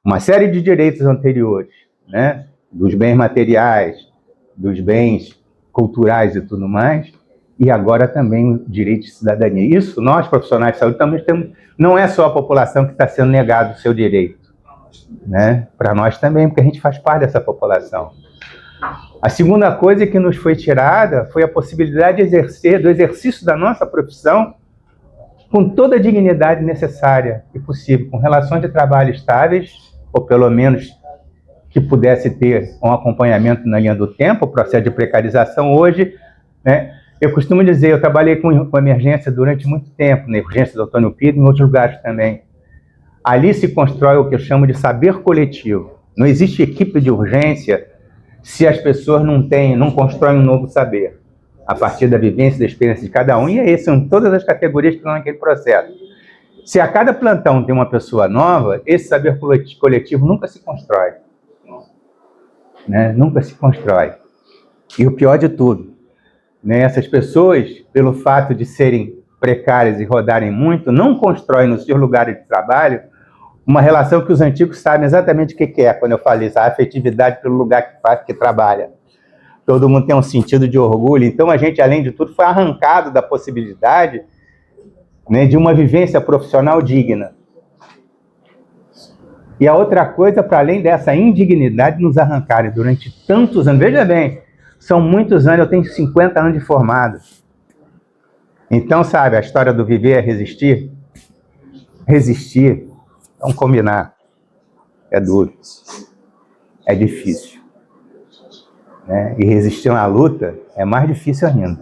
Uma série de direitos anteriores, né, dos bens materiais, dos bens culturais e tudo mais, e agora também o direito de cidadania. Isso, nós, profissionais de saúde, também temos, não é só a população que está sendo negado o seu direito, né? Para nós também, porque a gente faz parte dessa população. A segunda coisa que nos foi tirada foi a possibilidade de do exercício da nossa profissão com toda a dignidade necessária e possível, com relações de trabalho estáveis, ou pelo menos que pudesse ter um acompanhamento na linha do tempo, o processo de precarização hoje, né? Eu costumo dizer, eu trabalhei com emergência durante muito tempo, na urgência do Antônio Pires, em outros lugares também. Ali se constrói o que eu chamo de saber coletivo. Não existe equipe de urgência se as pessoas não constroem um novo saber, a partir da vivência, da experiência de cada um, e é isso, são todas as categorias que estão naquele processo. Se a cada plantão tem uma pessoa nova, esse saber coletivo nunca se constrói. Né? Nunca se constrói. E o pior de tudo, né? Essas pessoas, pelo fato de serem precárias e rodarem muito, não constroem nos seus lugares de trabalho uma relação que os antigos sabem exatamente o que é, quando eu falo isso, a afetividade pelo lugar que trabalha. Todo mundo tem um sentido de orgulho, então a gente, além de tudo, foi arrancado da possibilidade, né, de uma vivência profissional digna. E a outra coisa, para além dessa indignidade, nos arrancarem durante tantos anos, veja bem, são muitos anos, eu tenho 50 anos de formado. Então, sabe, a história do viver é resistir? Resistir, vamos combinar, é duro, é difícil. Né? E resistir a uma luta é mais difícil ainda.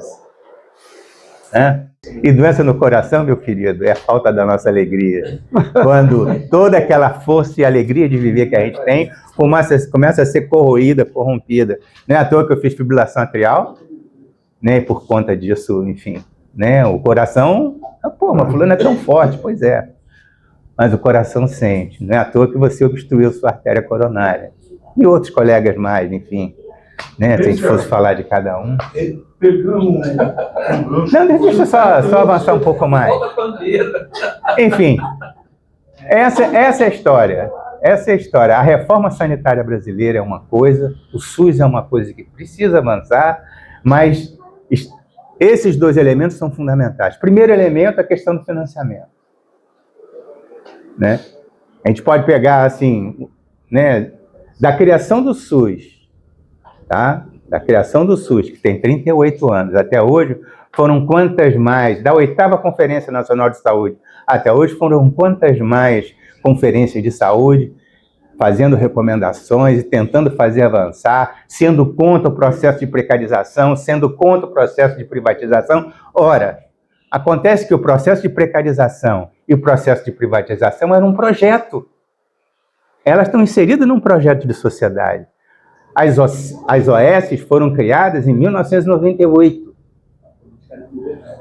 né? E doença no coração, meu querido, é a falta da nossa alegria. Quando toda aquela força e alegria de viver que a gente tem começa a ser corroída, corrompida. Não é à toa que eu fiz fibrilação atrial, né? E por conta disso, enfim, né? O coração, mas fulano é tão forte, pois é. Mas o coração sente. Não é à toa que você obstruiu sua artéria coronária. E outros colegas mais, enfim. Né? Se a gente fosse falar de cada um. Não, deixa eu só avançar um pouco mais. Enfim, essa é a história. Essa é a história. A reforma sanitária brasileira é uma coisa, o SUS é uma coisa que precisa avançar, mas esses dois elementos são fundamentais. Primeiro elemento é a questão do financiamento. Né? A gente pode pegar, assim, né, da criação do SUS, tá? Da criação do SUS, que tem 38 anos, até hoje, foram quantas mais, da 8ª Conferência Nacional de Saúde, até hoje foram quantas mais conferências de saúde, fazendo recomendações e tentando fazer avançar, sendo contra o processo de precarização, sendo contra o processo de privatização. Ora, acontece que o processo de precarização e o processo de privatização era um projeto. Elas estão inseridas num projeto de sociedade. As OS foram criadas em 1998.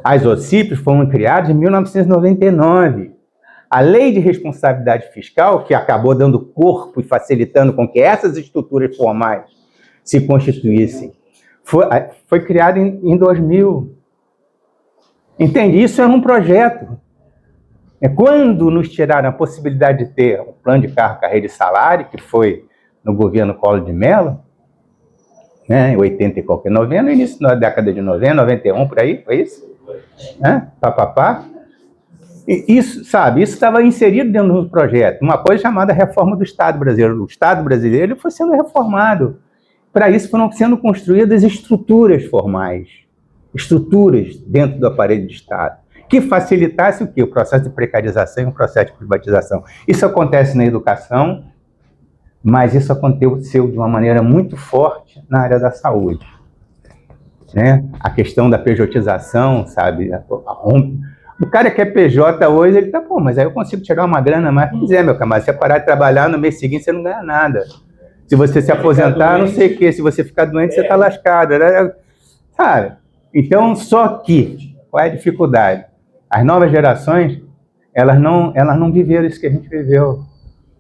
As OCIPs foram criadas em 1999. A Lei de Responsabilidade Fiscal, que acabou dando corpo e facilitando com que essas estruturas formais se constituíssem, foi criada em 2000. Entende? Isso era um projeto. Quando nos tiraram a possibilidade de ter um plano de cargo, carreira e salário, que foi no governo Collor de Mello, né, em 80 e qualquer 90, no início da década de 90, 91, por aí, foi isso? Né? E isso, sabe, isso estava inserido dentro do projeto, uma coisa chamada reforma do Estado brasileiro. O Estado brasileiro foi sendo reformado. Para isso foram sendo construídas estruturas formais, estruturas dentro do aparelho de Estado, que facilitasse o quê? O processo de precarização e o processo de privatização. Isso acontece na educação, mas isso aconteceu de uma maneira muito forte na área da saúde. Né? A questão da pejotização, sabe? O cara que é PJ hoje, ele tá, mas aí eu consigo tirar uma grana mais. Pois é, meu camarada, se você parar de trabalhar, no mês seguinte você não ganha nada. Se você se aposentar, não sei o quê. Se você ficar doente, você tá lascado. Sabe? Então, só que, qual é a dificuldade? As novas gerações, elas não viveram isso que a gente viveu.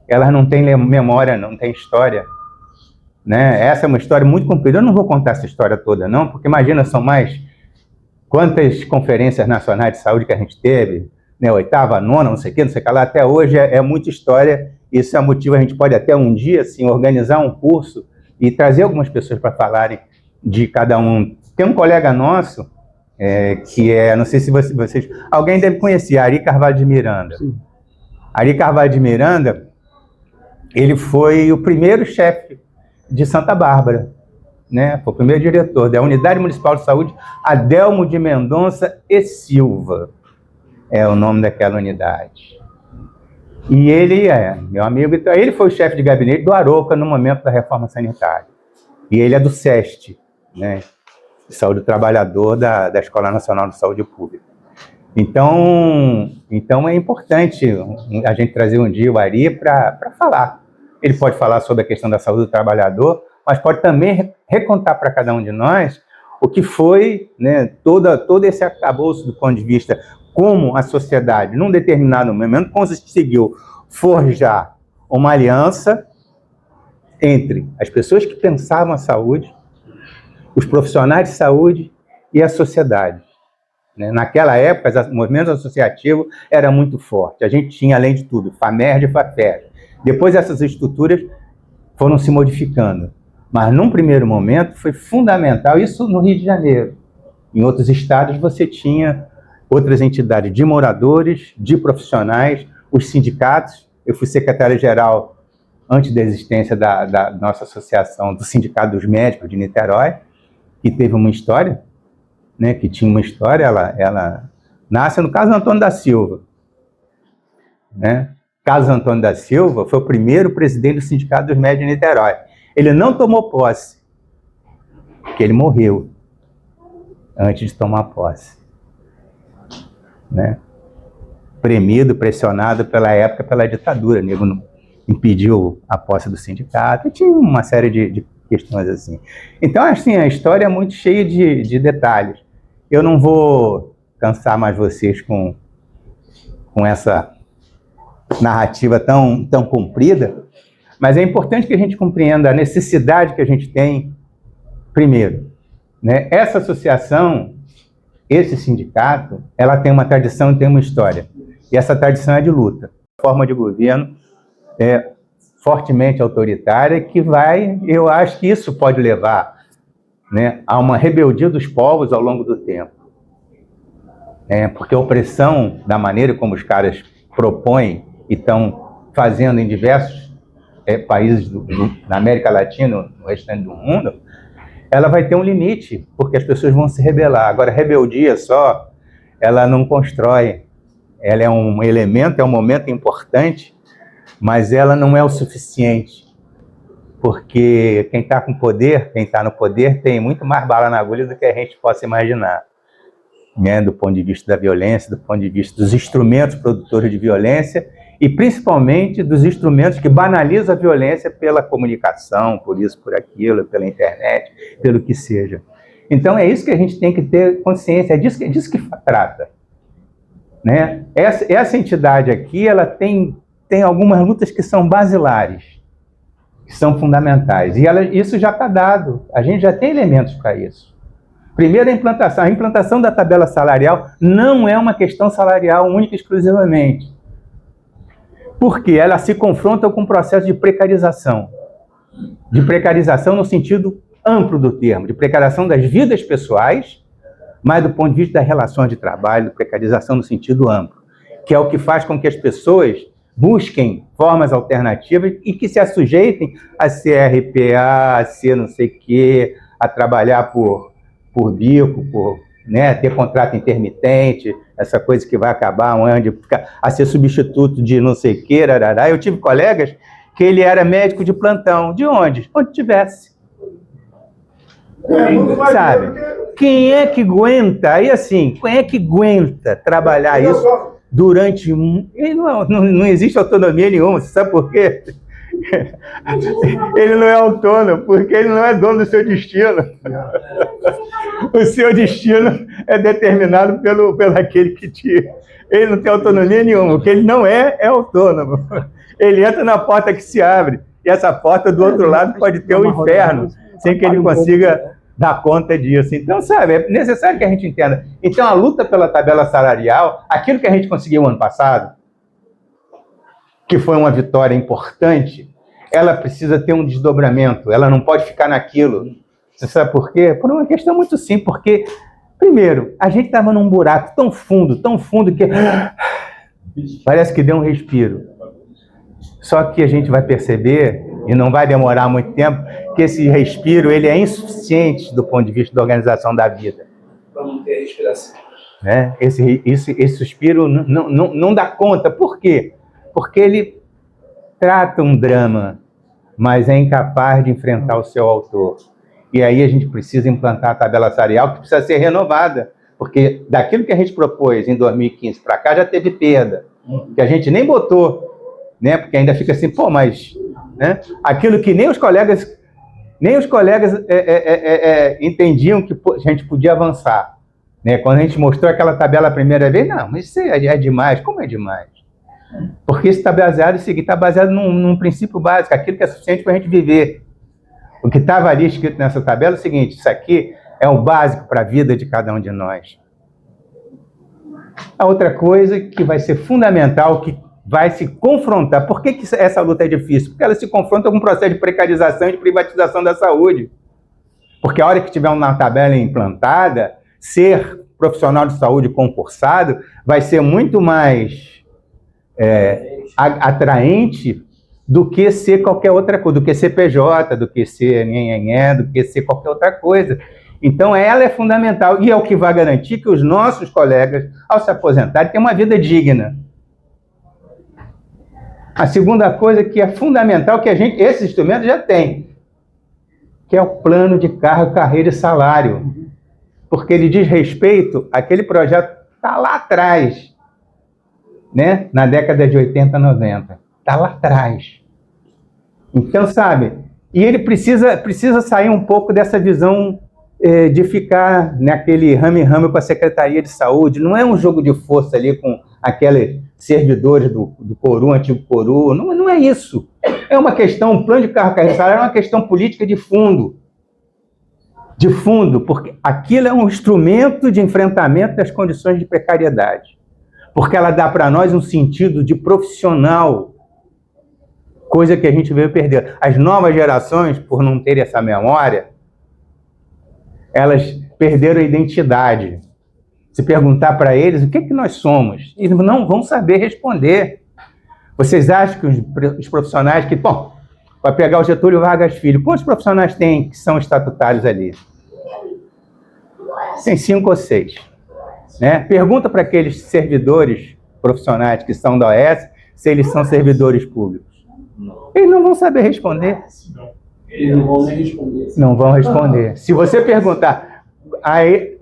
Elas não têm memória, não têm história. Né? Essa é uma história muito comprida. Eu não vou contar essa história toda, não, porque imagina, são mais quantas conferências nacionais de saúde que a gente teve, né? 8ª, 9ª, não sei o que lá, até hoje é muita história. Isso é motivo, a gente pode até um dia, assim, organizar um curso e trazer algumas pessoas para falarem de cada um. Tem um colega nosso, que não sei se vocês... Alguém deve conhecer, Ari Carvalho de Miranda. Sim. Ari Carvalho de Miranda, ele foi o primeiro chefe de Santa Bárbara, né? Foi o primeiro diretor da Unidade Municipal de Saúde, Adelmo de Mendonça e Silva, é o nome daquela unidade. E ele meu amigo, então, ele foi o chefe de gabinete do Aroca no momento da reforma sanitária. E ele é do SEST, né? De Saúde do Trabalhador da Escola Nacional de Saúde Pública. Então é importante a gente trazer um dia o Ari para falar. Ele pode falar sobre a questão da saúde do trabalhador, mas pode também recontar para cada um de nós o que foi, né, todo esse arcabouço do ponto de vista como a sociedade, num determinado momento, conseguiu forjar uma aliança entre as pessoas que pensavam a saúde, os profissionais de saúde e a sociedade. Naquela época, o movimento associativo era muito forte. A gente tinha, além de tudo, FAMERD e FAPERD. Depois essas estruturas foram se modificando. Mas, num primeiro momento, foi fundamental, isso no Rio de Janeiro. Em outros estados, você tinha outras entidades de moradores, de profissionais, os sindicatos. Eu fui secretário-geral, antes da existência da nossa associação, do Sindicato dos Médicos de Niterói, que teve uma história, né, que tinha uma história, ela nasce no Carlos Antônio da Silva. Né? Carlos Antônio da Silva foi o primeiro presidente do Sindicato dos Médicos de Niterói. Ele não tomou posse, porque ele morreu antes de tomar posse. né? Premido, pressionado pela época, pela ditadura. O nego não impediu a posse do sindicato, e tinha uma série de questões assim. Então, assim, a história é muito cheia de detalhes. Eu não vou cansar mais vocês com essa narrativa tão comprida, mas é importante que a gente compreenda a necessidade que a gente tem, primeiro, né? Essa associação, esse sindicato, ela tem uma tradição e tem uma história. E essa tradição é de luta. A forma de governo é fortemente autoritária, que eu acho que isso pode levar, né, a uma rebeldia dos povos ao longo do tempo. Porque a opressão, da maneira como os caras propõem e estão fazendo em diversos países da América Latina, no restante do mundo, ela vai ter um limite, porque as pessoas vão se rebelar. Agora, rebeldia só, ela não constrói. Ela é um elemento, é um momento importante, mas ela não é o suficiente. Porque quem está com poder, quem está no poder, tem muito mais bala na agulha do que a gente possa imaginar. Né? Do ponto de vista da violência, do ponto de vista dos instrumentos produtores de violência, e principalmente dos instrumentos que banalizam a violência pela comunicação, por isso, por aquilo, pela internet, pelo que seja. Então é isso que a gente tem que ter consciência, é disso que trata. Né? Essa entidade aqui, ela tem algumas lutas que são basilares, que são fundamentais, e isso já está dado, a gente já tem elementos para isso. Primeiro, a implantação da tabela salarial não é uma questão salarial única e exclusivamente, porque ela se confronta com um processo de precarização no sentido amplo do termo, de precarização das vidas pessoais, mas do ponto de vista das relações de trabalho, precarização no sentido amplo, que é o que faz com que as pessoas busquem formas alternativas e que se assujeitem a ser RPA, a ser não sei o quê, a trabalhar por bico, né, ter contrato intermitente, essa coisa que vai acabar a ser substituto de não sei o quê, rarará. Eu tive colegas que ele era médico de plantão. De onde? Onde tivesse. Sabe? Quem é que aguenta? Aí assim, quem é que aguenta trabalhar isso durante não existe autonomia nenhuma, você sabe por quê? Ele não é autônomo, porque ele não é dono do seu destino. O seu destino é determinado pelo aquele que te... Ele não tem autonomia nenhuma, o que ele não é autônomo. Ele entra na porta que se abre, e essa porta do outro lado pode ter o inferno, sem que ele consiga dar conta disso. Então, sabe, é necessário que a gente entenda. Então, a luta pela tabela salarial, aquilo que a gente conseguiu ano passado, que foi uma vitória importante, ela precisa ter um desdobramento, ela não pode ficar naquilo. Você sabe por quê? Por uma questão muito simples, porque, primeiro, a gente estava num buraco tão fundo que parece que deu um respiro. Só que a gente vai perceber, e não vai demorar muito tempo, que esse respiro ele é insuficiente do ponto de vista da organização da vida. Para manter a respiração. Né? Esse suspiro não dá conta. Por quê? Porque ele trata um drama, mas é incapaz de enfrentar o seu autor. E aí a gente precisa implantar a tabela salarial, que precisa ser renovada, porque daquilo que a gente propôs em 2015 para cá já teve perda, que a gente nem botou, né? Porque ainda fica assim, pô, mas... Né? Aquilo que nem os colegas entendiam que a gente podia avançar. Né? Quando a gente mostrou aquela tabela a primeira vez, não, mas isso é demais. Como é demais? Porque isso está baseado num princípio básico, aquilo que é suficiente para a gente viver. O que estava ali escrito nessa tabela é o seguinte: isso aqui é o básico para a vida de cada um de nós. A outra coisa que vai ser fundamental, que vai se confrontar. Por que essa luta é difícil? Porque ela se confronta com um processo de precarização e de privatização da saúde. Porque a hora que tiver uma tabela implantada, ser profissional de saúde concursado vai ser muito mais atraente do que ser qualquer outra coisa, do que ser PJ, do que ser do que ser qualquer outra coisa. Então, ela é fundamental e é o que vai garantir que os nossos colegas, ao se aposentarem, tenham uma vida digna. A segunda coisa que é fundamental, que esse instrumento já tem, que é o plano de cargo, carreira e salário. Porque ele diz respeito àquele projeto está lá atrás, né? Na década de 80, 90. Está lá atrás. Então, sabe, e ele precisa sair um pouco dessa visão de ficar naquele rame-rame com a Secretaria de Saúde. Não é um jogo de força ali com aqueles servidores do Coru, antigo Coru. Não é isso. É uma questão, um plano de carro salário é uma questão política de fundo. De fundo, porque aquilo é um instrumento de enfrentamento das condições de precariedade. Porque ela dá para nós um sentido de profissional, coisa que a gente veio perder. As novas gerações, por não terem essa memória, elas perderam a identidade. Se perguntar para eles o que nós somos, eles não vão saber responder. Vocês acham que os profissionais que... Bom, vai pegar o Getúlio Vargas Filho, quantos profissionais tem que são estatutários ali? Tem 5 ou 6. Né? Pergunta para aqueles servidores profissionais que são da OAS se eles são servidores públicos. Eles não vão saber responder. Eles não vão nem responder. Não vão responder. Se você perguntar aí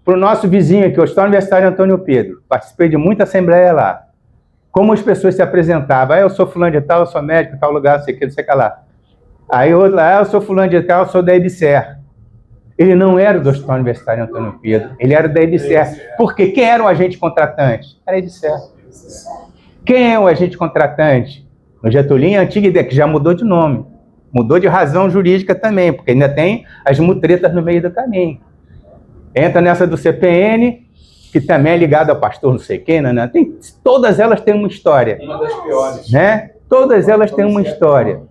para o nosso vizinho aqui, o Hospital Universitário Antônio Pedro, participei de muita assembleia lá, como as pessoas se apresentavam. Eu sou fulano de tal, eu sou médico, tal lugar, não sei o que, não sei o que lá. Aí outro lá, eu sou fulano de tal, eu sou da EBSER. Ele não era do Hospital Universitário Antônio Pedro, ele era da EBSER. Por quê? Quem era o agente contratante? Era a EBSER. Quem é o agente contratante? No Getulinho, antiga ideia, que já mudou de nome. Mudou de razão jurídica também, porque ainda tem as mutretas no meio do caminho. Entra nessa do CPN, que também é ligado ao pastor não sei quem, né? Todas elas têm uma história. Uma das piores. Né? Todas elas têm uma história.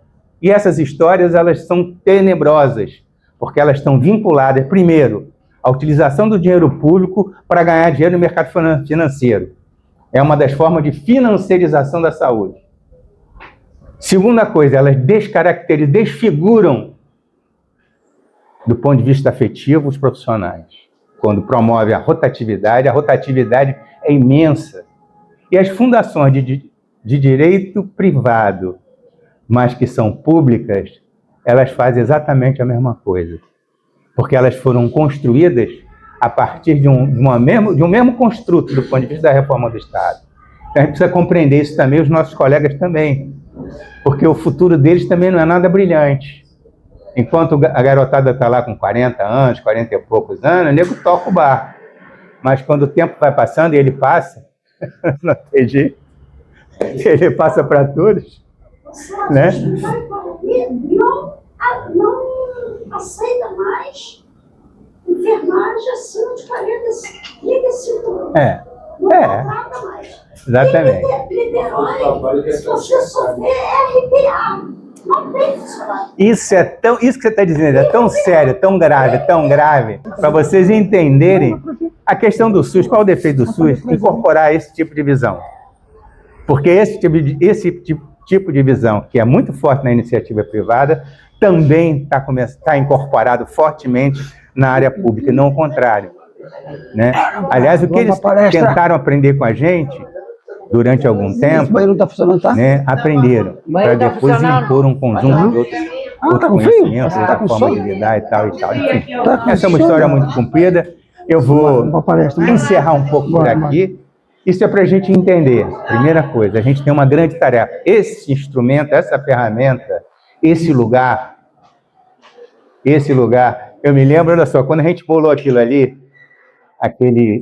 E essas histórias, elas são tenebrosas, porque elas estão vinculadas, primeiro, à utilização do dinheiro público para ganhar dinheiro no mercado financeiro. É uma das formas de financiarização da saúde. Segunda coisa, elas descaracterizam, desfiguram, do ponto de vista afetivo, os profissionais. Quando promove a rotatividade é imensa. E as fundações de direito privado, mas que são públicas, elas fazem exatamente a mesma coisa. Porque elas foram construídas a partir de um mesmo construto, do ponto de vista da reforma do Estado. Então, a gente precisa compreender isso também, os nossos colegas também. Porque o futuro deles também não é nada brilhante. Enquanto a garotada está lá com 40 anos, 40 e poucos anos, o nego toca o barco. Mas quando o tempo vai passando e ele passa, não tem jeito, ele passa para todos, né? Não aceita mais enfermagem acima de 45 anos. Não contrata mais. Exatamente. Niterói, se você sofrer, é RPA. Não tem funcionário. Isso que você está dizendo é tão sério, tão grave, para vocês entenderem a questão do SUS. Qual o defeito do SUS? Incorporar esse tipo de visão. Porque esse tipo de visão, que é muito forte na iniciativa privada, também está incorporado fortemente na área pública, e não o contrário. Né? Aliás, o que eles tentaram aprender com a gente durante algum tempo, né, aprenderam, para depois impor um conjunto de outros conhecimentos, outra forma de lidar e tal. Enfim, essa é uma história muito comprida. Eu vou encerrar um pouco por aqui. Isso é para a gente entender. Primeira coisa, a gente tem uma grande tarefa. Esse instrumento, essa ferramenta, esse lugar, eu me lembro, olha só, quando a gente bolou aquilo ali,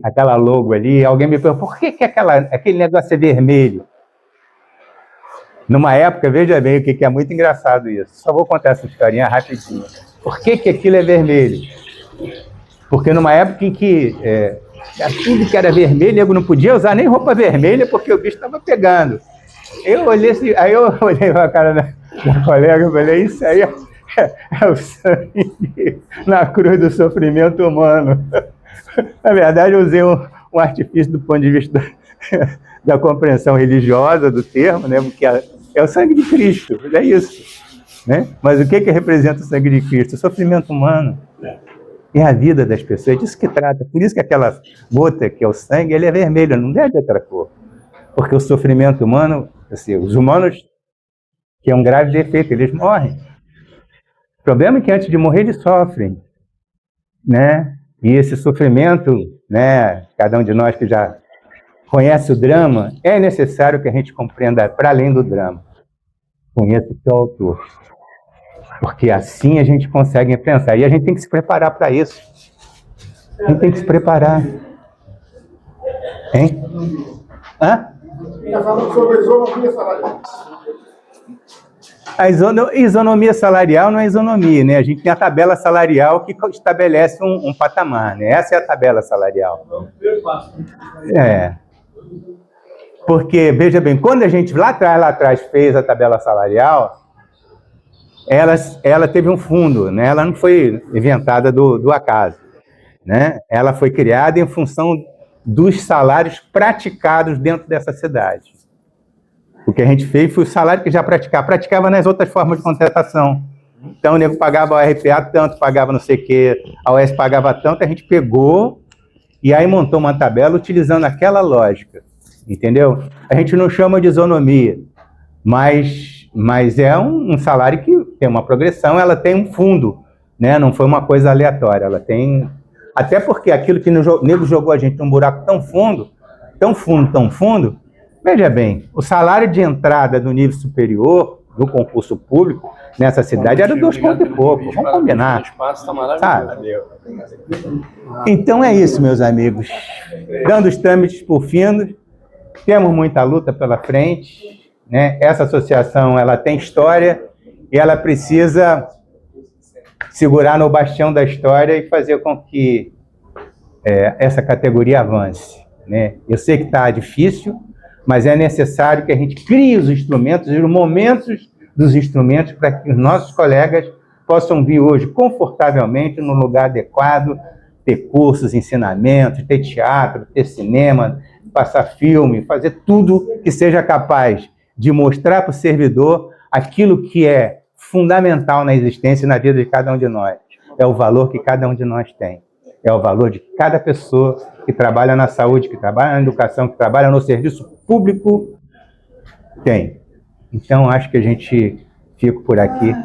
aquela logo ali, alguém me perguntou, por que aquele negócio é vermelho? Numa época, veja bem o que é muito engraçado isso. Só vou contar essa historinha rapidinho. Por que aquilo é vermelho? Porque numa época em que tudo que era vermelho, eu não podia usar nem roupa vermelha, porque o bicho estava pegando. Eu olhei assim, aí eu olhei para a cara da colega e falei, isso aí é o sangue na cruz do sofrimento humano. Na verdade, eu usei um artifício do ponto de vista da compreensão religiosa do termo, né? Porque é o sangue de Cristo, é isso. Né? Mas o que representa o sangue de Cristo? O sofrimento humano. E a vida das pessoas, é disso que trata. Por isso que aquela gota que é o sangue, ele é vermelho, não deve ter outra cor. Porque o sofrimento humano, assim, os humanos, que é um grave defeito, eles morrem. O problema é que antes de morrer, eles sofrem. Né? E esse sofrimento, né, cada um de nós que já conhece o drama, é necessário que a gente compreenda para além do drama. Conheça o seu autor. Porque assim a gente consegue enfrentar. E a gente tem que se preparar para isso. A gente tem que se preparar. Hein? Hã? Está falando sobre a isonomia salarial. A isonomia salarial não é isonomia, né? A gente tem a tabela salarial que estabelece um patamar, né? Essa é a tabela salarial. É. Porque, veja bem, quando a gente lá atrás fez a tabela salarial, ela teve um fundo, né? Ela não foi inventada do acaso, né? Ela foi criada em função dos salários praticados dentro dessa cidade. O que a gente fez foi o salário que já praticava nas outras formas de contratação. Então, o nego pagava a RPA tanto, pagava não sei o quê, a OS pagava tanto, a gente pegou e aí montou uma tabela utilizando aquela lógica, entendeu? A gente não chama de isonomia, mas é um salário que tem uma progressão, ela tem um fundo, né? Não foi uma coisa aleatória, ela tem... Até porque aquilo que o nego jogou a gente num buraco tão fundo, veja bem, o salário de entrada do nível superior, do concurso público, nessa cidade era 2 conto e pouco, vamos combinar. Sabe? Então é isso, meus amigos. Dando os trâmites por fim, temos muita luta pela frente, né? Essa associação ela tem história e ela precisa segurar no bastião da história e fazer com que essa categoria avance, né? Eu sei que está difícil, mas é necessário que a gente crie os instrumentos e os momentos dos instrumentos para que os nossos colegas possam vir hoje confortavelmente no lugar adequado, ter cursos, ensinamentos, ter teatro, ter cinema, passar filme, fazer tudo que seja capaz de mostrar para o servidor aquilo que é fundamental na existência e na vida de cada um de nós. É o valor que cada um de nós tem. É o valor de cada pessoa que trabalha na saúde, que trabalha na educação, que trabalha no serviço público tem. Então, acho que a gente fica por aqui.